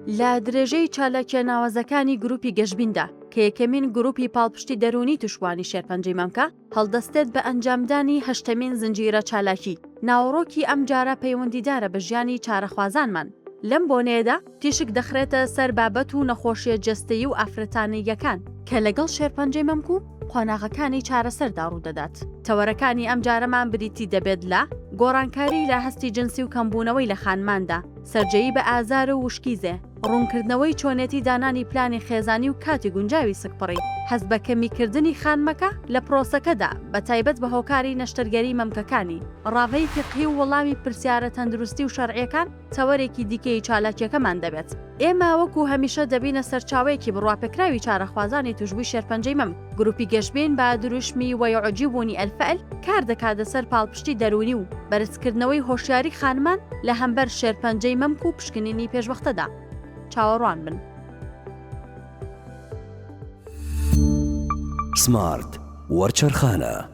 لە درێژەی چالاکیە ناوازەکانی گروپی گەشبیندا کە یەکەمین گروپی پاڵپشتی دەرونی توشوانی شێرپەنجەی مەمکە هەڵدەستێت بە ئەنجامدانی هەشتمین زنجیرە چالاکی. ناوەڕۆکی ئەم جارە پەیوەندیدارە بە ژیانی چارەخوازانمان. لەم بۆنەیەدا تیشک دەخرێتە سەر بابەت و نەخۆشیە جەستەیی و ئافرەتانیەکان کە لەگەڵ شێرپەنجەی مەمک و قۆناغەکانی چارەسەردا ڕوودەدات. تەوەرەکانی ئەم جارەمان بریتی دەبێت لە گۆڕانکاری لە هەستی جنسی و کەمبوونەوەی لە خانماندا، سەرجەیی بە ئازار و وشکیزێ، ڕوونکردنەوەی چۆنێتی دانانی پلانی خێزانی و کاتی گونجاوی سکپڕی، هەست بە کەمیکردنی خانمەکە لە پرۆسەکەدا بە تایبەت بە هۆکاری نەشتەرگەری مەمکەکانی، ڕاوەی فقهی و وەڵامی پرسیارە تەندروستی و شەرعیەکان تەوەرێکی دیکەی چالاکیەکەمان دەبێت. ئێمە وەکو هەمیشە دەبینە سەرچاوەیەکی بڕواپێکراوی چارەخوازانی توشبووی شێرپەنجەی مەم. گروپی گەشبین بە دروشمی وەیعجیبونی ئەلفەل کار دەکاتە سەر پاڵپشتی دەرونی و بەرزکردنەوەی هۆشیاری خانمان لە هەمبەر شێرپەنجەی مەمک و پشکنینی پێشوەختەدا. چاوەڕوان بن. سمارت وەرچەرخانە.